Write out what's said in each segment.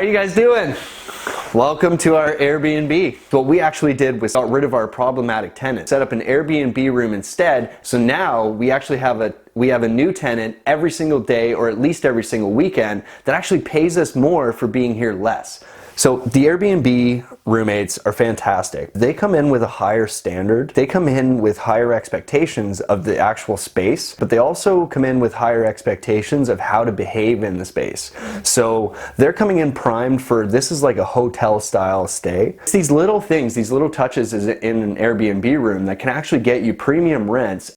How are you guys doing? Welcome to our Airbnb. What we actually did was got rid of our problematic tenant, set up an Airbnb room instead. So now we actually have a new tenant every single day, or at least every single weekend, that actually pays us more for being here less. So the Airbnb roommates are fantastic. They come in with a higher standard. They come in with higher expectations of the actual space, but they also come in with higher expectations of how to behave in the space. So they're coming in primed for, this is like a hotel style stay. It's these little things, these little touches in an Airbnb room that can actually get you premium rents.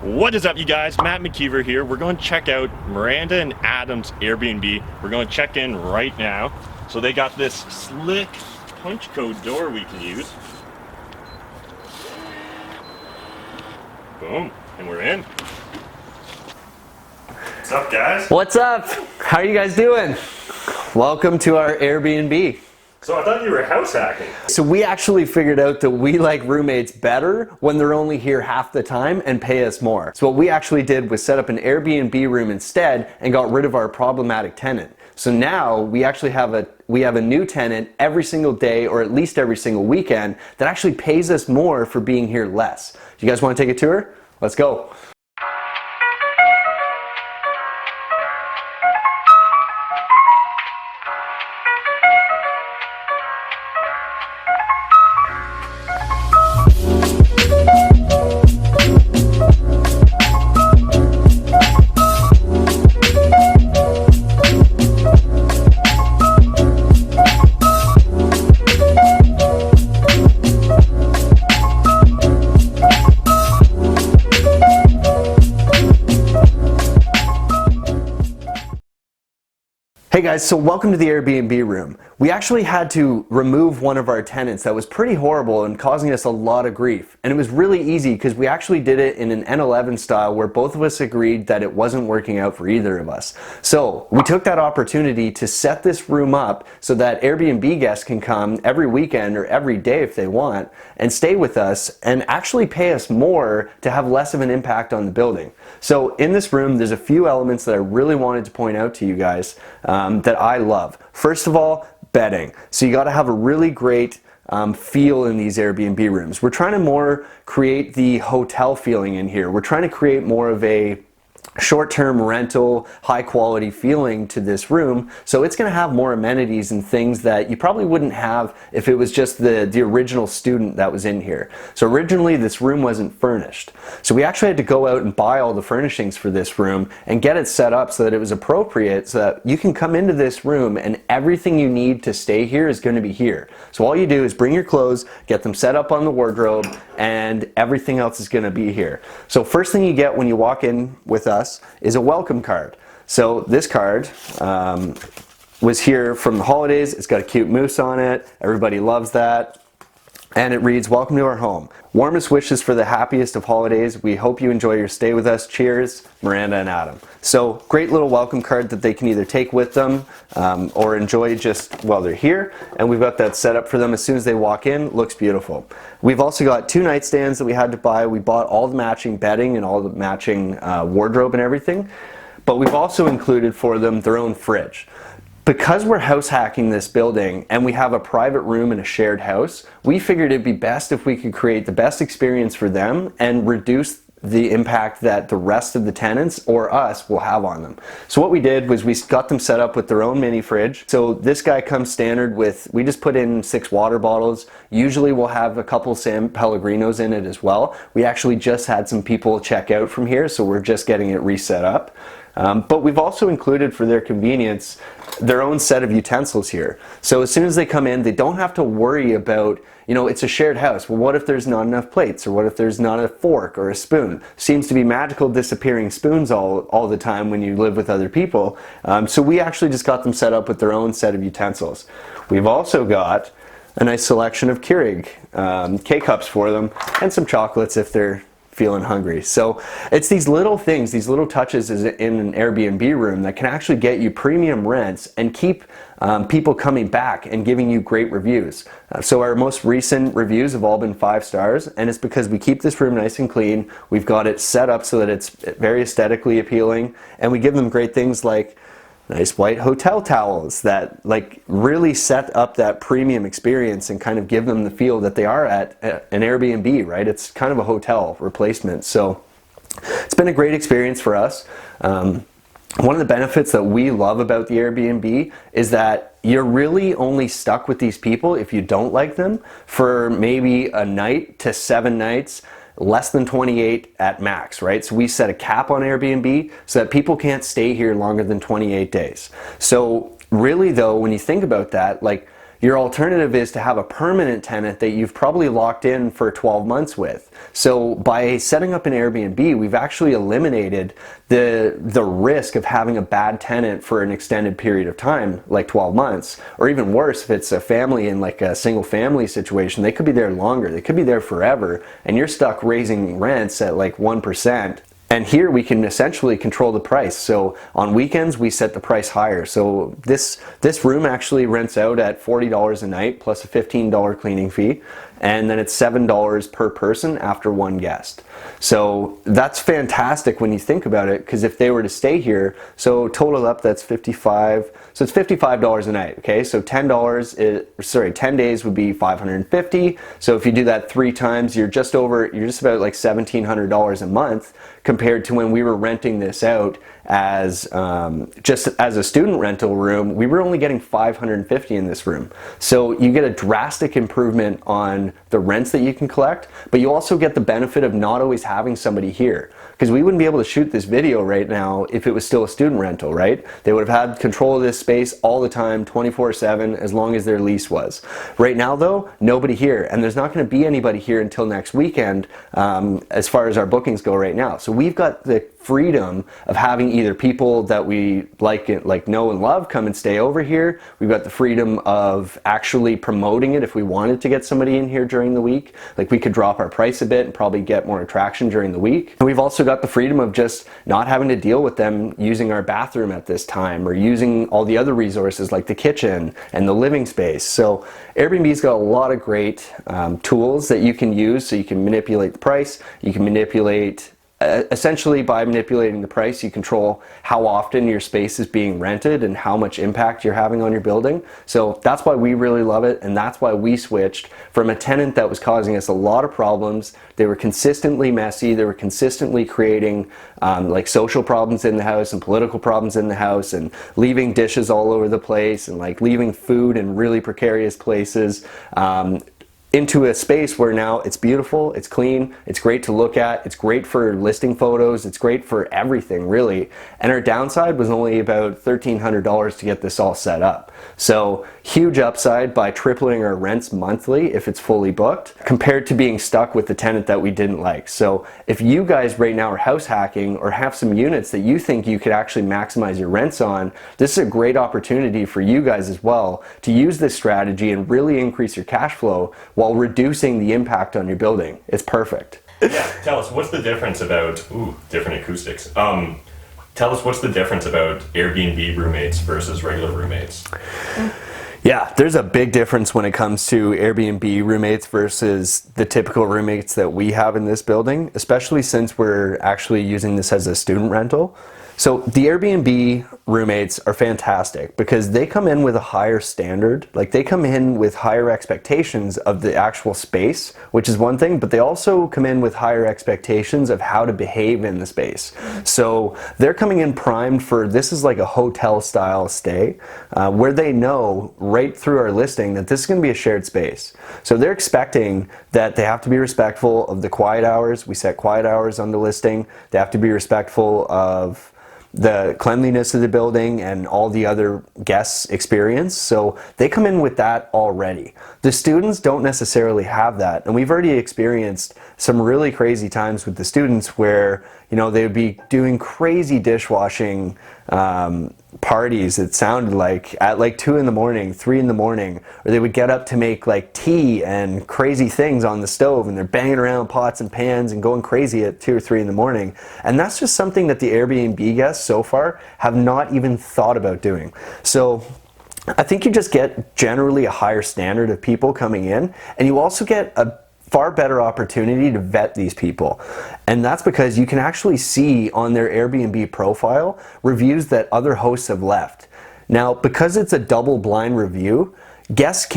What is up, you guys? Matt McKeever here. We're going to check out Miranda and Adam's Airbnb. We're going to check in right now. So they got this slick punch code door we can use. Boom, and we're in. What's up, guys? What's up? How are you guys doing? Welcome to our Airbnb. So I thought you were house hacking. So we actually figured out that we like roommates better when they're only here half the time and pay us more. So what we actually did was set up an Airbnb room instead and got rid of our problematic tenant. So now we actually have a new tenant every single day, or at least every single weekend, that actually pays us more for being here less. You guys want to take a tour? Let's go. Hey guys, so welcome to the Airbnb room. We actually had to remove one of our tenants that was pretty horrible and causing us a lot of grief. And it was really easy because we actually did it in an N11 style where both of us agreed that it wasn't working out for either of us. So we took that opportunity to set this room up so that Airbnb guests can come every weekend or every day if they want and stay with us and actually pay us more to have less of an impact on the building. So in this room, there's a few elements that I really wanted to point out to you guys that I love. First of all, bedding. So you got to have a really great feel in these Airbnb rooms. We're trying to more create the hotel feeling in here. We're trying to create more of a short-term rental, high-quality feeling to this room, so it's going to have more amenities and things that you probably wouldn't have if it was just the original student that was in here. So originally this room wasn't furnished, so we actually had to go out and buy all the furnishings for this room and get it set up so that it was appropriate, so that you can come into this room and everything you need to stay here is going to be here. So all you do is bring your clothes, get them set up on the wardrobe, and everything else is going to be here. So first thing you get when you walk in with us is a welcome card. So this card was here from the holidays. It's got a cute moose on it. Everybody loves that. And it reads, "Welcome to our home. Warmest wishes for the happiest of holidays. We hope you enjoy your stay with us. Cheers, Miranda and Adam." So great little welcome card that they can either take with them or enjoy just while they're here. And we've got that set up for them as soon as they walk in. Looks beautiful. We've also got 2 nightstands that we had to buy. We bought all the matching bedding and all the matching wardrobe and everything. But we've also included for them their own fridge. Because we're house hacking this building and we have a private room in a shared house, we figured it'd be best if we could create the best experience for them and reduce the impact that the rest of the tenants or us will have on them. So what we did was we got them set up with their own mini fridge. So this guy comes standard with, we just put in 6 water bottles. Usually we'll have a couple San Pellegrinos in it as well. We actually just had some people check out from here, so we're just getting it reset up. But we've also included for their convenience their own set of utensils here. So as soon as they come in, they don't have to worry about, you know, it's a shared house. Well, what if there's not enough plates? Or what if there's not a fork or a spoon? Seems to be magical disappearing spoons all the time when you live with other people. So we actually just got them set up with their own set of utensils. We've also got a nice selection of Keurig K-cups for them and some chocolates if they're feeling hungry. So it's these little things, these little touches in an Airbnb room that can actually get you premium rents and keep people coming back and giving you great reviews. So our most recent reviews have all been 5 stars, and it's because we keep this room nice and clean. We've got it set up so that it's very aesthetically appealing, and we give them great things like nice white hotel towels that like really set up that premium experience and kind of give them the feel that they are at an Airbnb, right? It's kind of a hotel replacement. So it's been a great experience for us. One of the benefits that we love about the Airbnb is that you're really only stuck with these people if you don't like them for maybe a night to 7 nights, less than 28 at max, right? So we set a cap on Airbnb so that people can't stay here longer than 28 days. So really though, when you think about that, like your alternative is to have a permanent tenant that you've probably locked in for 12 months with. So by setting up an Airbnb, we've actually eliminated the risk of having a bad tenant for an extended period of time, like 12 months, or even worse, if it's a family in like a single family situation, they could be there longer, they could be there forever, and you're stuck raising rents at like 1%. And here we can essentially control the price. So on weekends, we set the price higher. So this room actually rents out at $40 a night plus a $15 cleaning fee. And then it's $7 per person after one guest. So that's fantastic when you think about it, because if they were to stay here, so total up, that's 55. So it's $55 a night, okay? So $10 10 days would be $550. So if you do that 3 times, you're just about like $1,700 a month compared to when we were renting this out as just as a student rental room. We were only getting $550 in this room. So you get a drastic improvement on the rents that you can collect, but you also get the benefit of not always having somebody here, because we wouldn't be able to shoot this video right now if it was still a student rental, right? They would have had control of this space all the time, 24/7, as long as their lease was. Right now though, nobody here, and therethere's not going to be anybody here until next weekend as far as our bookings go right now. So we've got the freedom of having either people that we like know and love come and stay over here. We've got the freedom of actually promoting it if we wanted to get somebody in here during the week. Like we could drop our price a bit and probably get more attraction during the week. And we've also got the freedom of just not having to deal with them using our bathroom at this time or using all the other resources like the kitchen and the living space. So Airbnb's got a lot of great tools that you can use, so you can manipulate the price, you can manipulate essentially, by manipulating the price, you control how often your space is being rented and how much impact you're having on your building. So that's why we really love it, and that's why we switched from a tenant that was causing us a lot of problems. They were consistently messy, they were consistently creating like social problems in the house and political problems in the house and leaving dishes all over the place and like leaving food in really precarious places. Into a space where now it's beautiful, it's clean, it's great to look at, it's great for listing photos, it's great for everything really. And our downside was only about $1,300 to get this all set up. So huge upside by tripling our rents monthly if it's fully booked, compared to being stuck with the tenant that we didn't like. So if you guys right now are house hacking or have some units that you think you could actually maximize your rents on, this is a great opportunity for you guys as well to use this strategy and really increase your cash flow while reducing the impact on your building. It's perfect. Yeah, tell us, what's the difference about, different acoustics. Tell us what's the difference about Airbnb roommates versus regular roommates. Yeah, there's a big difference when it comes to Airbnb roommates versus the typical roommates that we have in this building, especially since we're actually using this as a student rental. So the Airbnb roommates are fantastic because they come in with a higher standard. Like they come in with higher expectations of the actual space, which is one thing, but they also come in with higher expectations of how to behave in the space. So they're coming in primed for, this is like a hotel style stay, where they know right through our listing that this is going to be a shared space. So they're expecting that they have to be respectful of the quiet hours. We set quiet hours on the listing. They have to be respectful of the cleanliness of the building and all the other guests' experience. So they come in with that already. The students don't necessarily have that, and we've already experienced some really crazy times with the students where, you know, they would be doing crazy dishwashing parties, it sounded like, at like 2 in the morning, 3 in the morning, or they would get up to make like tea and crazy things on the stove, and they're banging around pots and pans and going crazy at 2 or 3 in the morning. And that's just something that the Airbnb guests so far have not even thought about doing. So I think you just get generally a higher standard of people coming in, and you also get a far better opportunity to vet these people. And that's because you can actually see on their Airbnb profile reviews that other hosts have left. Now, because it's a double blind review, guests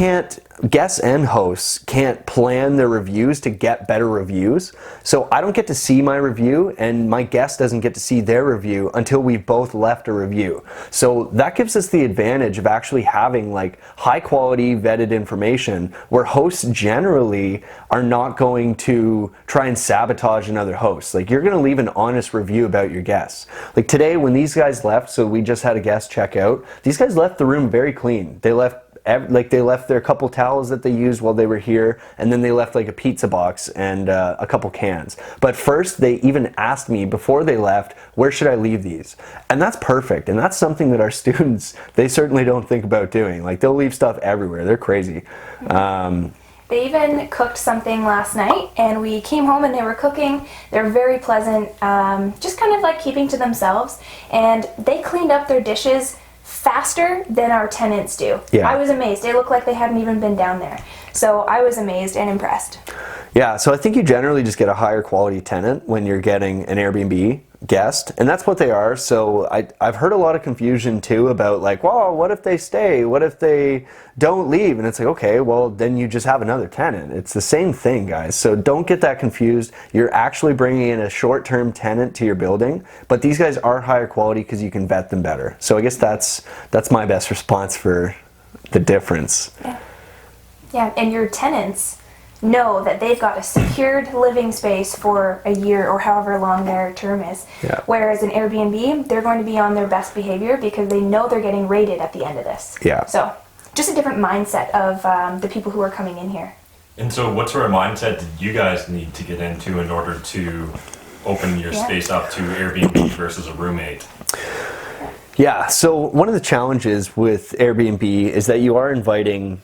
and hosts can't plan their reviews to get better reviews. So I don't get to see my review, and my guest doesn't get to see their review until we've both left a review. So that gives us the advantage of actually having like high quality vetted information, where hosts generally are not going to try and sabotage another host. Like, you're going to leave an honest review about your guests. Like today when these guys left, so we just had a guest check out, these guys left the room very clean. They left their couple towels that they used while they were here, and then they left like a pizza box and a couple cans. But first, they even asked me before they left, where should I leave these? And that's perfect, and that's something that our students, they certainly don't think about doing. Like, they'll leave stuff everywhere. They're crazy. They even cooked something last night, and we came home and they were cooking. They're very pleasant, just kind of like keeping to themselves, and they cleaned up their dishes faster than our tenants do. Yeah. I was amazed. They looked like they hadn't even been down there. So I was amazed and impressed. Yeah, so I think you generally just get a higher quality tenant when you're getting an Airbnb guest, and that's what they are. So I've heard a lot of confusion too about like, well, what if they stay? What if they don't leave? And it's like, okay, well, then you just have another tenant. It's the same thing, guys. So don't get that confused. You're actually bringing in a short-term tenant to your building, but these guys are higher quality because you can vet them better. So I guess that's my best response for the difference. Yeah, and your tenants know that they've got a secured living space for a year or however long their term is. Yeah. Whereas an Airbnb, they're going to be on their best behavior because they know they're getting rated at the end of this. Yeah. So just a different mindset of the people who are coming in here. And so what sort of mindset did you guys need to get into in order to open your space up to Airbnb versus a roommate? Yeah, so one of the challenges with Airbnb is that you are inviting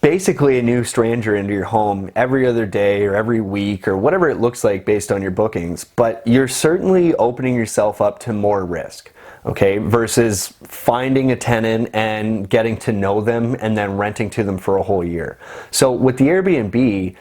basically a new stranger into your home every other day or every week or whatever it looks like based on your bookings, but you're certainly opening yourself up to more risk, okay, versus finding a tenant and getting to know them and then renting to them for a whole year. So with the Airbnb,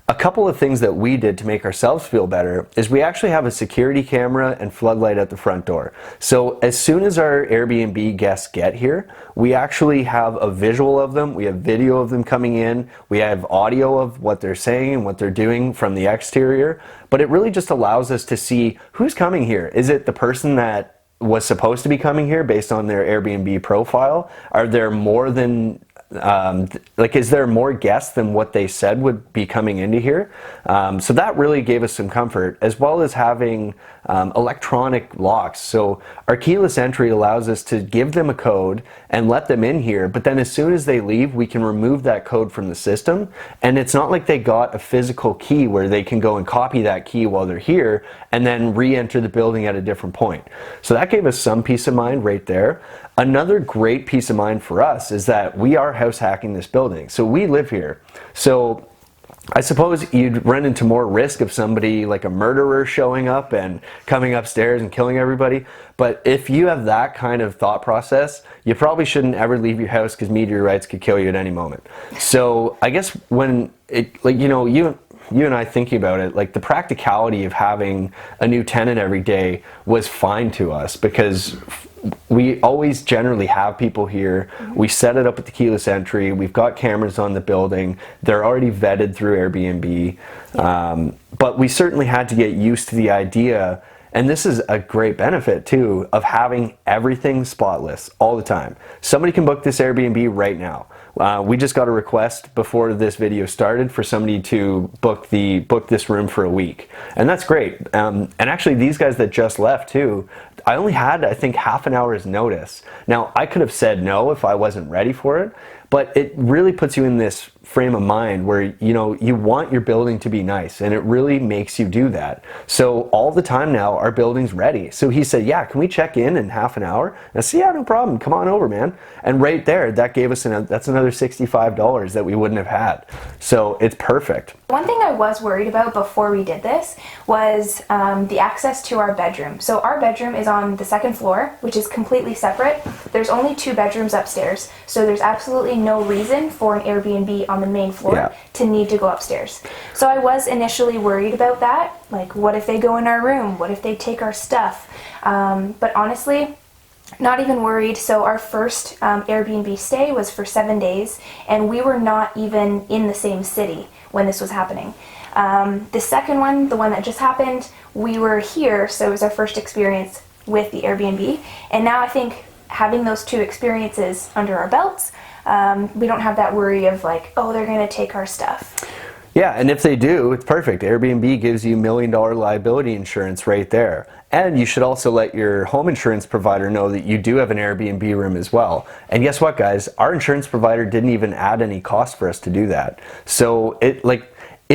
a couple of things that we did to make ourselves feel better is we actually have a security camera and floodlight at the front door. So as soon as our Airbnb guests get here, we actually have a visual of them, we have video of them coming in, we have audio of what they're saying and what they're doing from the exterior, but it really just allows us to see who's coming here. Is it the person that was supposed to be coming here based on their Airbnb profile? Are there more than is there more guests than what they said would be coming into here? So that really gave us some comfort, as well as having electronic locks. So our keyless entry allows us to give them a code and let them in here, but then as soon as they leave, we can remove that code from the system. And it's not like they got a physical key where they can go and copy that key while they're here and then re-enter the building at a different point. So that gave us some peace of mind right there. Another great peace of mind for us is that we are house hacking this building. So we live here. So I suppose you'd run into more risk of somebody like a murderer showing up and coming upstairs and killing everybody. But if you have that kind of thought process, you probably shouldn't ever leave your house because meteorites could kill you at any moment. So I guess when it, like, you know, you and I thinking about it, like the practicality of having a new tenant every day was fine to us because we always generally have people here. We set it up with the keyless entry. We've got cameras on the building. They're already vetted through Airbnb. But we certainly had to get used to the idea, and this is a great benefit too, of having everything spotless all the time. Somebody can book this Airbnb right now. We just got a request before this video started for somebody to book this room for a week, and that's great. And actually, these guys that just left too, I only had, I think, half an hour's notice. Now, I could have said no if I wasn't ready for it, but it really puts you in this frame of mind where, you know, you want your building to be nice, and it really makes you do that. So all the time now, our building's ready. So he said, yeah, can we check in half an hour? And I said, yeah, no problem, come on over, man. And right there, that gave us that's another $65 that we wouldn't have had. So it's perfect. One thing I was worried about before we did this was the access to our bedroom. So our bedroom is on the second floor, which is completely separate. There's only 2 bedrooms upstairs, so there's absolutely no reason for an Airbnb on on the main floor Yeah. to need to go upstairs. So I was initially worried about that. Like, what if they go in our room? What if they take our stuff? But honestly, not even worried. So our first Airbnb stay was for 7 days, and we were not even in the same city when this was happening. The second one, the one that just happened, we were here, so it was our first experience with the Airbnb. And now I think having those two experiences under our belts, we don't have that worry of like, oh, they're going to take our stuff. Yeah, and if they do, it's perfect. Airbnb gives you $1 million liability insurance right there. And you should also let your home insurance provider know that you do have an Airbnb room as well. And guess what, guys? Our insurance provider didn't even add any cost for us to do that. So it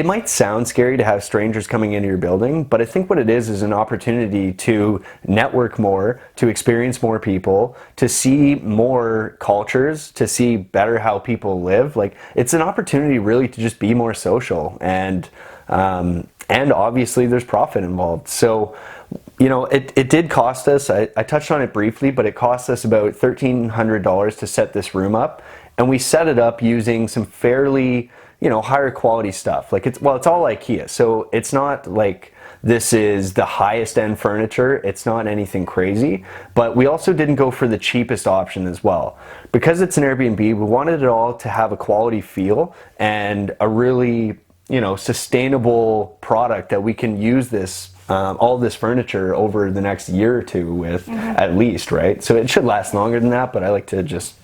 might sound scary to have strangers coming into your building, but I think what it is an opportunity to network more, to experience more people, to see more cultures, to see better how people live. Like, it's an opportunity really to just be more social, and obviously there's profit involved. So, you know, it did cost us, I touched on it briefly, but it cost us about $1,300 to set this room up, and we set it up using some fairly, you know, higher quality stuff. Like, it's all IKEA, so it's not like this is the highest end furniture. It's not anything crazy, but we also didn't go for the cheapest option as well. Because it's an Airbnb, we wanted it all to have a quality feel and a really, you know, sustainable product that we can use this all this furniture over the next year or two with, at least, right? So it should last longer than that, but I like to just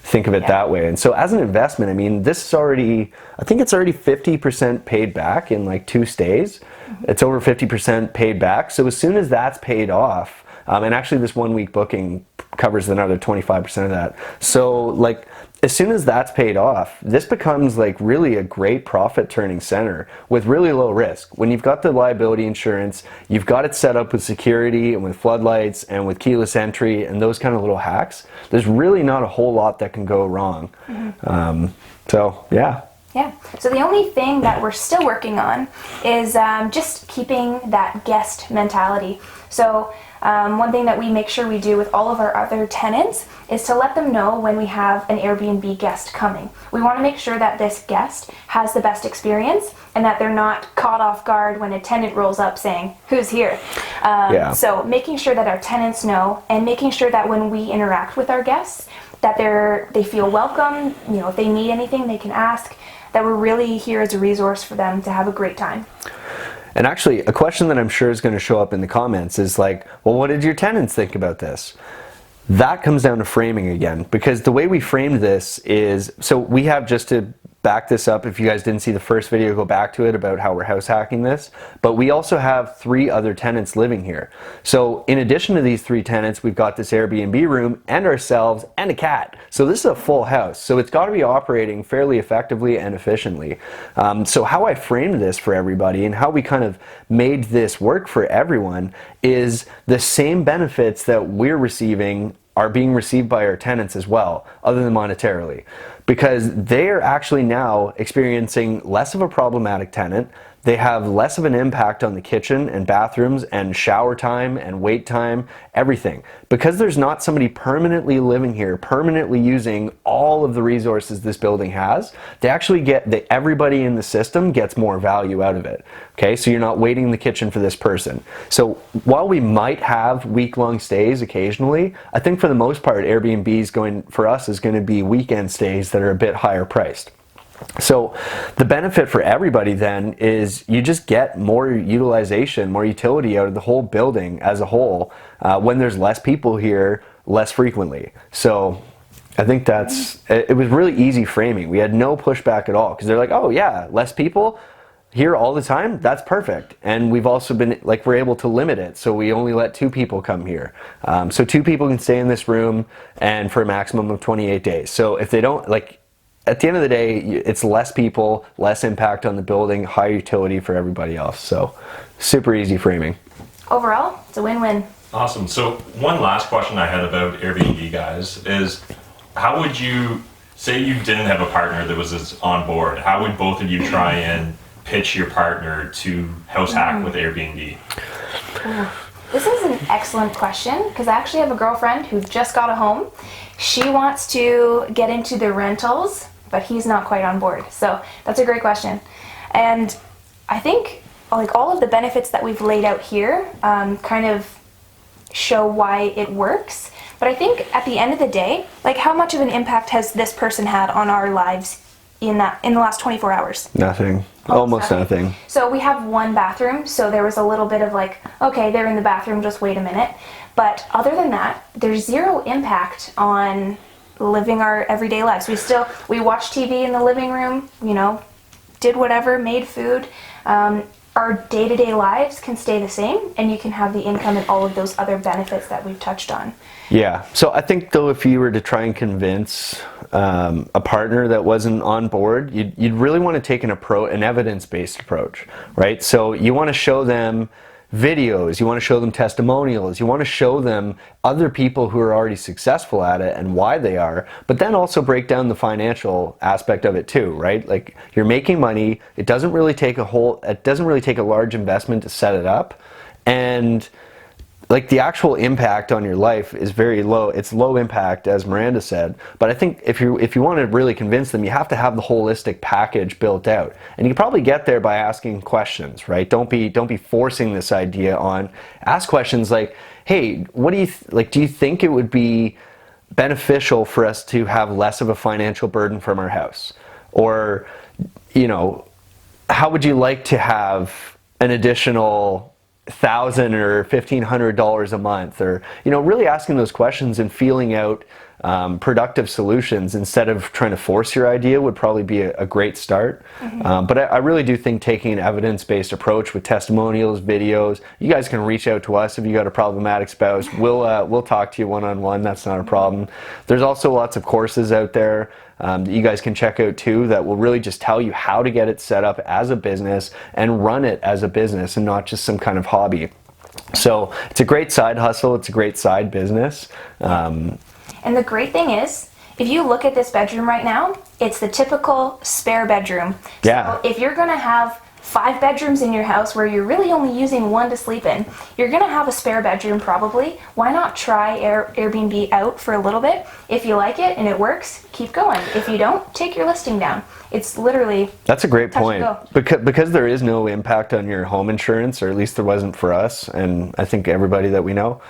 think of it that way. And so as an investment, I mean, this is already, I think it's already 50% paid back in like 2 stays. It's over 50% paid back. So as soon as that's paid off, and actually this 1 week booking covers another 25% of that. So like, as soon as that's paid off, this becomes like really a great profit turning center with really low risk. When you've got the liability insurance, you've got it set up with security and with floodlights and with keyless entry and those kind of little hacks, there's really not a whole lot that can go wrong. So yeah. Yeah, so the only thing that we're still working on is just keeping that guest mentality. So one thing that we make sure we do with all of our other tenants is to let them know when we have an Airbnb guest coming. We want to make sure that this guest has the best experience and that they're not caught off guard when a tenant rolls up saying, who's here? So making sure that our tenants know, and making sure that when we interact with our guests, that they feel welcome. You know, if they need anything, they can ask, that we're really here as a resource for them to have a great time. And actually, a question that I'm sure is going to show up in the comments is like, well, what did your tenants think about this? That comes down to framing again, because the way we framed this is, so we have, just to back this up, if you guys didn't see the first video, go back to it about how we're house hacking this, but we also have 3 other tenants living here. So in addition to these 3 tenants, we've got this Airbnb room and ourselves and a cat. So this is a full house. So it's got to be operating fairly effectively and efficiently. So how I framed this for everybody and how we kind of made this work for everyone is the same benefits that we're receiving are being received by our tenants as well, other than monetarily, because they are actually now experiencing less of a problematic tenant. They have less of an impact on the kitchen and bathrooms and shower time and wait time, everything. Because there's not somebody permanently living here, permanently using all of the resources this building has, they actually get, everybody in the system gets more value out of it. Okay, so you're not waiting in the kitchen for this person. So while we might have week-long stays occasionally, I think for the most part, Airbnb for us is going to be weekend stays that are a bit higher priced. So the benefit for everybody then is you just get more utilization, more utility out of the whole building as a whole when there's less people here less frequently. So I think it was really easy framing. We had no pushback at all because they're like, oh yeah, less people here all the time, that's perfect. And we've also been, like, we're able to limit it. So we only let 2 people come here. So 2 people can stay in this room and for a maximum of 28 days. So if they don't, like, at the end of the day, it's less people, less impact on the building, higher utility for everybody else. So super easy framing. Overall, it's a win-win. Awesome. So one last question I had about Airbnb, guys, is how would you, say you didn't have a partner that was on board, how would both of you try and pitch your partner to house hack with Airbnb? This is an excellent question because I actually have a girlfriend who just got a home. She wants to get into the rentals, but he's not quite on board. So that's a great question. And I think like all of the benefits that we've laid out here kind of show why it works. But I think at the end of the day, like how much of an impact has this person had on our lives in the last 24 hours? Nothing. Almost nothing. So we have one bathroom, so there was a little bit of like, okay, they're in the bathroom, just wait a minute. But other than that, there's zero impact on living our everyday lives. We watched TV in the living room, you know, did whatever, made food. Our day-to-day lives can stay the same, and you can have the income and all of those other benefits that we've touched on. Yeah. So I think though, if you were to try and convince a partner that wasn't on board, you'd really want to take an evidence-based approach, right? So you want to show them videos, you want to show them testimonials, you want to show them other people who are already successful at it and why they are, but then also break down the financial aspect of it too, right? Like, you're making money, it doesn't really take a large investment to set it up, and like the actual impact on your life is very low. It's low impact, as Miranda said, but I think if you want to really convince them, you have to have the holistic package built out, and you can probably get there by asking questions, right? Don't be forcing this idea on. Ask questions like, hey, what do you do you think it would be beneficial for us to have less of a financial burden from our house? Or, you know, how would you like to have an additional $1,000 or $1,500 a month? Or, you know, really asking those questions and feeling out productive solutions instead of trying to force your idea would probably be a great start. But I really do think taking an evidence-based approach with testimonials, videos, you guys can reach out to us if you got a problematic spouse. We'll talk to you one-on-one. That's not a problem. There's also lots of courses out there that you guys can check out too that will really just tell you how to get it set up as a business and run it as a business and not just some kind of hobby. So it's a great side hustle. It's a great side business. And the great thing is, if you look at this bedroom right now, it's the typical spare bedroom. Yeah. So if you're going to have 5 bedrooms in your house where you're really only using one to sleep in, you're going to have a spare bedroom probably. Why not try Airbnb out for a little bit? If you like it and it works, keep going. If you don't, take your listing down. It's literally That's a great point. Because there is no impact on your home insurance, or at least there wasn't for us, and I think everybody that we know.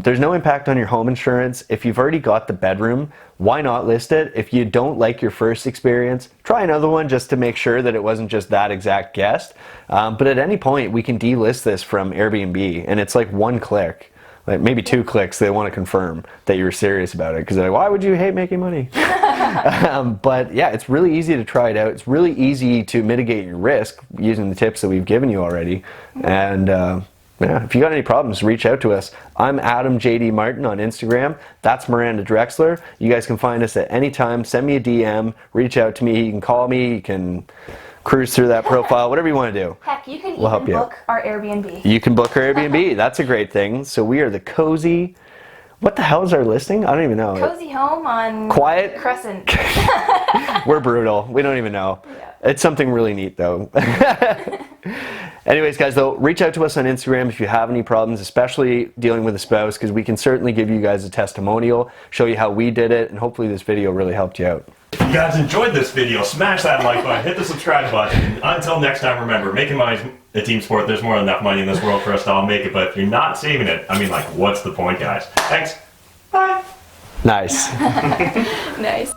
There's no impact on your home insurance. If you've already got the bedroom, why not list it? If you don't like your first experience, try another one just to make sure that it wasn't just that exact guest. But at any point, we can delist this from Airbnb, and it's like one click, like maybe 2 clicks. They want to confirm that you're serious about it, because they're like, why would you hate making money? But yeah, it's really easy to try it out. It's really easy to mitigate your risk using the tips that we've given you already. And yeah, if you got any problems, reach out to us. I'm Adam JD Martin on Instagram. That's Miranda Drexler. You guys can find us at any time. Send me a DM. Reach out to me. You can call me. You can cruise through that profile. Whatever you want to do. Heck, you can even book our Airbnb. You can book our Airbnb. That's a great thing. So we are the Cozy. What the hell is our listing? I don't even know. Cozy Home on Quiet Crescent. We're brutal. We don't even know. Yeah. It's something really neat though. Anyways, guys, though, reach out to us on Instagram if you have any problems, especially dealing with a spouse, because we can certainly give you guys a testimonial, show you how we did it, and hopefully this video really helped you out. If you guys enjoyed this video, smash that like button, hit the subscribe button. And until next time, remember, making money is a team sport. There's more than enough money in this world for us to all make it, but if you're not saving it, I mean, like, what's the point, guys? Thanks. Bye. Nice. Nice.